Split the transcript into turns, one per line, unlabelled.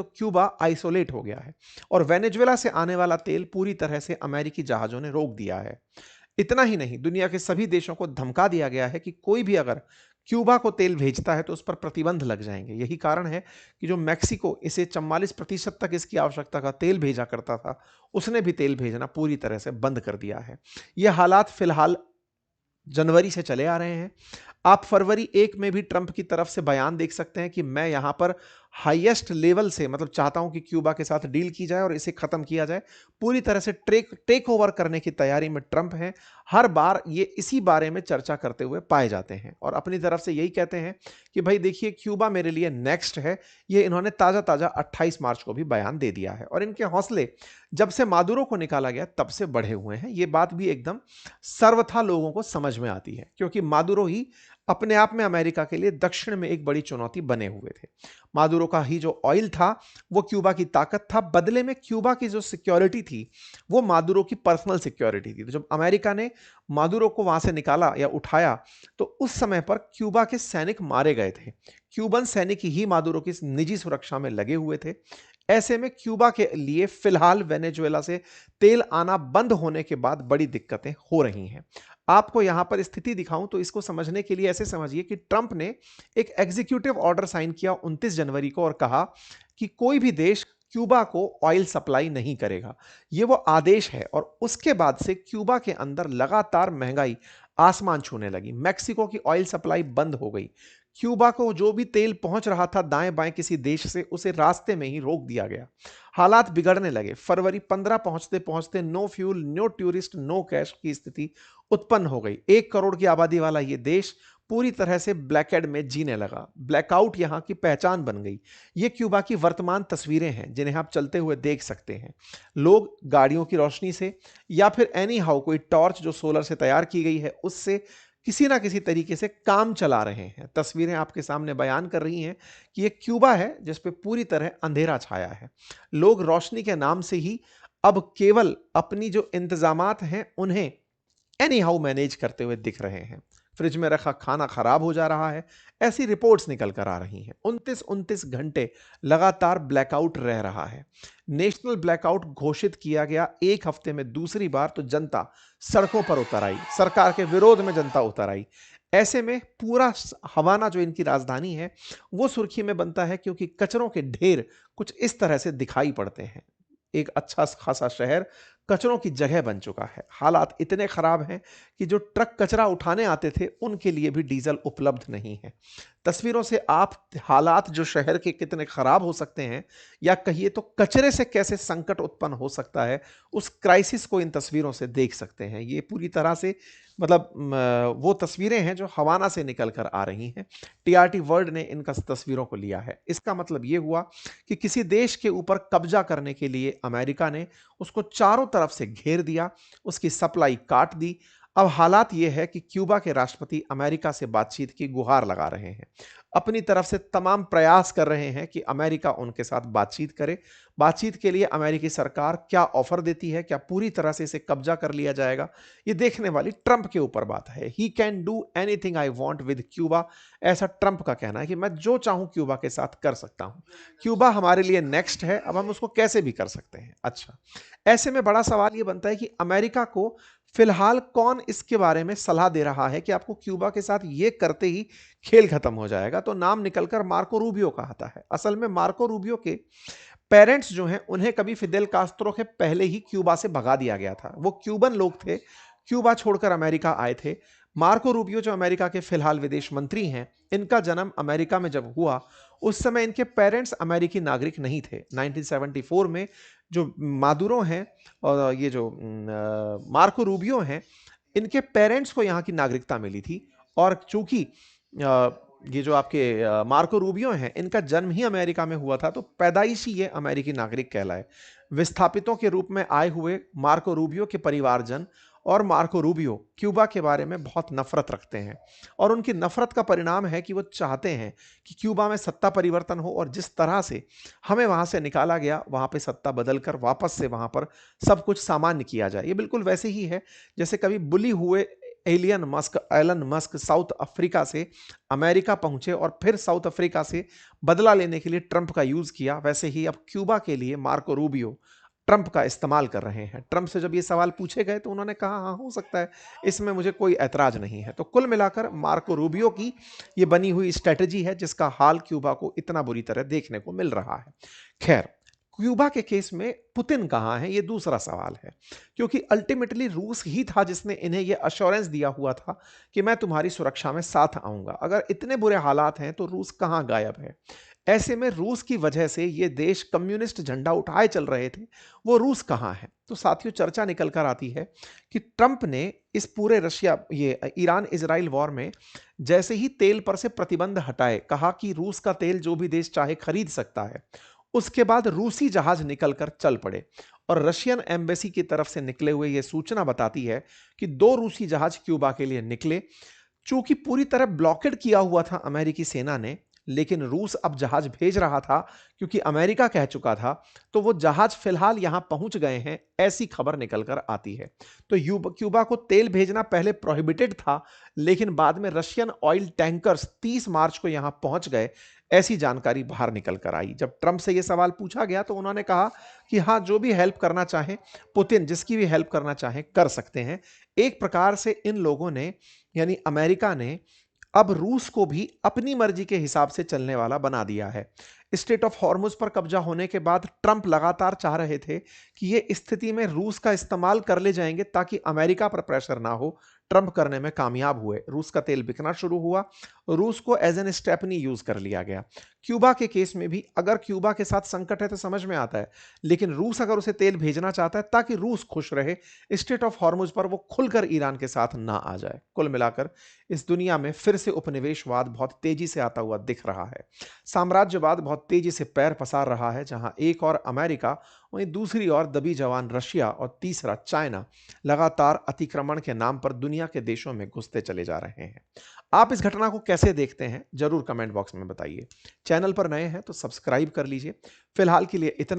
तो Cuba isolate हो गया है और वेनेजुएला से आने वाला तेल पूरी तरह से अमेरिकी जहाज़ों ने रोक दिया है। इतना ही नहीं, दुनिया के सभी देशों को धमका दिया गया है कि कोई भी अगर क्यूबा को तेल भेजता है तो उस पर प्रतिबंध लग जाएंगे। यही कारण है कि जो मेक्सिको इसे 44% तक इसकी आवश्यकता का तेल भेजा करता था, उसने भी तेल भेजना पूरी तरह से बंद कर दिया है। ये हालात फिलहाल जनवरी से चले आ रहे हैं। आप फरवरी 1 में भी ट्रंप की तरफ से बयान देख सकते हैं कि मैं यहां पर हाईएस्ट लेवल से मतलब चाहता हूं कि क्यूबा के साथ डील की जाए और इसे खत्म किया जाए। पूरी तरह से टेक ओवर करने की तैयारी में ट्रंप हैं। हर बार ये इसी बारे में चर्चा करते हुए पाए जाते हैं और अपनी तरफ से यही कहते हैं कि भाई देखिए, क्यूबा मेरे लिए नेक्स्ट है। ये इन्होंने ताजा ताजा 28 मार्च को भी बयान दे दिया है और इनके हौसले जब से मादुरो को निकाला गया तब से बढ़े हुए हैं। ये बात भी एकदम सर्वथा लोगों को समझ में आती है, क्योंकि मादुरो ही अपने आप में अमेरिका के लिए दक्षिण में एक बड़ी चुनौती बने हुए थे। मादुरो का ही जो ऑयल था वो क्यूबा की ताकत था, बदले में क्यूबा की जो सिक्योरिटी थी वो मादुरो की पर्सनल सिक्योरिटी थी। तो जब अमेरिका ने मादुरो को वहां से निकाला या उठाया तो उस समय पर क्यूबा के सैनिक मारे गए थे। क्यूबन सैनिक ही मादुरो की निजी सुरक्षा में लगे हुए थे। ऐसे में क्यूबा के लिए फिलहाल वेनेजुएला से तेल आना बंद होने के बाद बड़ी दिक्कतें हो रही हैं। आपको यहां पर स्थिति दिखाऊं तो इसको समझने के लिए ऐसे समझिए कि ट्रंप ने एक एग्जीक्यूटिव ऑर्डर साइन किया 29 जनवरी को और कहा कि कोई भी देश क्यूबा को ऑयल सप्लाई नहीं करेगा। यह वो आदेश है और उसके बाद से क्यूबा के अंदर लगातार महंगाई आसमान छूने लगी। मैक्सिको की ऑयल सप्लाई बंद हो गई। क्यूबा को जो भी तेल पहुंच रहा था दाएं बाएं किसी देश से, उसे रास्ते में ही रोक दिया गया। हालात बिगड़ने लगे। फरवरी 15 पहुंचते पहुंचते no fuel, no tourist, no cash की स्थिति उत्पन्न हो गई। 1 करोड़ की आबादी वाला यह देश पूरी तरह से ब्लैकआउट में जीने लगा। ब्लैकआउट यहां की पहचान बन गई। ये क्यूबा की वर्तमान तस्वीरें हैं जिन्हें आप चलते हुए देख सकते हैं। लोग गाड़ियों की रोशनी से या फिर एनी हाउ कोई टॉर्च जो सोलर से तैयार की गई है उससे किसी ना किसी तरीके से काम चला रहे हैं। तस्वीरें आपके सामने बयान कर रही हैं कि यह क्यूबा है जिस पे पूरी तरह अंधेरा छाया है। लोग रोशनी के नाम से ही अब केवल अपनी जो इंतजामात हैं उन्हें एनी हाउ मैनेज करते हुए दिख रहे हैं। फ्रिज में रखा खाना खराब हो जा रहा है, ऐसी रिपोर्ट्स निकल कर आ रही हैं। 29 घंटे लगातार ब्लैकआउट रह रहा है। नेशनल ब्लैकआउट घोषित किया गया। एक हफ्ते में दूसरी बार तो जनता सड़कों पर उतर आई, सरकार के विरोध में जनता उतर आई। ऐसे में पूरा हवाना जो इनकी राजधानी है वो सुर्खी में बनता है, क्योंकि कचरों के ढेर कुछ इस तरह से दिखाई पड़ते हैं। एक अच्छा खासा शहर कचरों की जगह बन चुका है। हालात इतने खराब हैं कि जो ट्रक कचरा उठाने आते थे उनके लिए भी डीजल उपलब्ध नहीं है। तस्वीरों से आप हालात जो शहर के कितने खराब हो सकते हैं, या कहिए तो कचरे से कैसे संकट उत्पन्न हो सकता है, उस क्राइसिस को इन तस्वीरों से देख सकते हैं। ये पूरी तरह से मतलब वो तस्वीरें हैं जो हवाना से निकल कर आ रही हैं। टीआरटी वर्ल्ड ने इन तस्वीरों को लिया है। इसका मतलब ये हुआ कि किसी देश के ऊपर कब्जा करने के लिए अमेरिका ने उसको चारों तरफ से घेर दिया, उसकी सप्लाई काट दी। अब हालात यह है कि क्यूबा के राष्ट्रपति अमेरिका से बातचीत की गुहार लगा रहे हैं। अपनी तरफ से तमाम प्रयास कर रहे हैं कि अमेरिका उनके साथ बातचीत करे। बातचीत के लिए अमेरिकी सरकार क्या ऑफर देती है, क्या पूरी तरह से इसे कब्जा कर लिया जाएगा, ये देखने वाली ट्रंप के ऊपर बात है। He can do anything I want with Cuba, ऐसा ट्रंप का कहना है कि मैं जो चाहूं क्यूबा के साथ कर सकता हूं। क्यूबा हमारे लिए नेक्स्ट है, अब हम उसको कैसे भी कर सकते हैं। अच्छा, ऐसे में बड़ा सवाल यह बनता है कि अमेरिका को फिलहाल कौन इसके बारे में सलाह दे रहा है कि आपको क्यूबा के साथ ये करते ही खेल खत्म हो जाएगा। तो नाम निकलकर मार्को रूबियो का आता है। असल में मार्को रूबियो के पेरेंट्स जो हैं उन्हें कभी फिदेल कास्त्रो के पहले ही क्यूबा से भगा दिया गया था। वो क्यूबन लोग थे, क्यूबा छोड़कर अमेरिका आए थे। मार्को रूबियो जो अमेरिका के फिलहाल विदेश मंत्री हैं, इनका जन्म अमेरिका में जब हुआ उस समय इनके पेरेंट्स अमेरिकी नागरिक नहीं थे। 1974 में जो मादुरो हैं और ये जो मार्को रूबियो हैं, इनके पेरेंट्स को यहाँ की नागरिकता मिली थी। और चूंकि ये जो आपके मार्को रूबियो हैं, इनका जन्म ही अमेरिका में हुआ था, तो पैदाइशी ये अमेरिकी नागरिक कहलाए। विस्थापितों के रूप में आए हुए मार्को रूबियो के परिवारजन और मार्को रूबियो क्यूबा के बारे में बहुत नफरत रखते हैं और उनकी नफरत का परिणाम है कि वो चाहते हैं कि क्यूबा में सत्ता परिवर्तन हो और जिस तरह से हमें वहां से निकाला गया वहां पे सत्ता बदलकर वापस से वहां पर सब कुछ सामान्य किया जाए। ये बिल्कुल वैसे ही है जैसे कभी बुली हुए एलन मस्क साउथ अफ्रीका से अमेरिका पहुंचे और फिर साउथ अफ्रीका से बदला लेने के लिए ट्रंप का यूज किया, वैसे ही अब क्यूबा के लिए मार्को रूबियो ट्रंप का इस्तेमाल कर रहे हैं। ट्रंप से जब ये सवाल पूछे गए तो उन्होंने कहा हाँ हो सकता है, इसमें मुझे कोई ऐतराज नहीं है। तो कुल मिलाकर मार्को रूबियो की ये बनी हुई स्ट्रेटजी है जिसका हाल क्यूबा को इतना बुरी तरह देखने को मिल रहा है। खैर, क्यूबा के केस में पुतिन कहां है ये दूसरा सवाल है, क्योंकि अल्टीमेटली रूस ही था जिसने इन्हें यह अश्योरेंस दिया हुआ था कि मैं तुम्हारी सुरक्षा में साथ आऊंगा। अगर इतने बुरे हालात हैं तो रूस कहां गायब है? ऐसे में रूस की वजह से ये देश कम्युनिस्ट झंडा उठाए चल रहे थे, वो रूस कहां है? तो साथियों, चर्चा निकल कर आती है कि ट्रंप ने इस पूरे रशिया ये ईरान इजराइल वॉर में जैसे ही तेल पर से प्रतिबंध हटाए, कहा कि रूस का तेल जो भी देश चाहे खरीद सकता है, उसके बाद रूसी जहाज निकलकर चल पड़े। और रशियन एम्बेसी की तरफ से निकले हुए यह सूचना बताती है कि 2 रूसी जहाज क्यूबा के लिए निकले। चूंकि पूरी तरह ब्लॉकेड किया हुआ था अमेरिकी सेना ने, लेकिन रूस अब जहाज भेज रहा था क्योंकि अमेरिका कह चुका था, तो वो जहाज फिलहाल यहां पहुंच गए हैं, ऐसी खबर निकलकर आती है। तो क्यूबा को तेल भेजना पहले प्रोहिबिटेड था, लेकिन बाद में रशियन ऑयल टैंकर्स 30 मार्च को यहां पहुंच गए, ऐसी जानकारी बाहर निकल कर आई। जब ट्रंप से यह सवाल पूछा गया तो उन्होंने कहा कि हां, जो भी हेल्प करना चाहें, पुतिन जिसकी भी हेल्प करना चाहें कर सकते हैं। एक प्रकार से इन लोगों ने, यानी अमेरिका ने, अब रूस को भी अपनी मर्जी के हिसाब से चलने वाला बना दिया है। स्टेट ऑफ हॉर्मुज पर कब्जा होने के बाद ट्रंप लगातार चाह रहे थे कि ये स्थिति में रूस का इस्तेमाल कर ले जाएंगे ताकि अमेरिका पर प्रेशर ना हो। ट्रंप करने में कामयाब हुए, रूस का तेल बिकना शुरू हुआ, रूस को एज एन स्टेपनी यूज कर लिया गया। क्यूबा के केस में भी अगर क्यूबा के साथ संकट है तो समझ में आता है, लेकिन रूस अगर उसे तेल भेजना चाहता है ताकि रूस खुश रहे, स्टेट ऑफ हॉर्मुज पर वो खुलकर ईरान के साथ ना आ जाए। कुल मिलाकर इस दुनिया में फिर से उपनिवेशवाद बहुत तेजी से आता हुआ दिख रहा है। साम्राज्यवाद बहुत तेजी से पैर पसार रहा है, जहां एक और अमेरिका, वहीं दूसरी ओर दबी जवान रशिया और तीसरा चाइना लगातार अतिक्रमण के नाम पर दुनिया के देशों में घुसते चले जा रहे हैं। आप इस घटना को कैसे देखते हैं, जरूर कमेंट बॉक्स में बताइए। चैनल पर नए हैं तो सब्सक्राइब कर लीजिए। फिलहाल के लिए इतना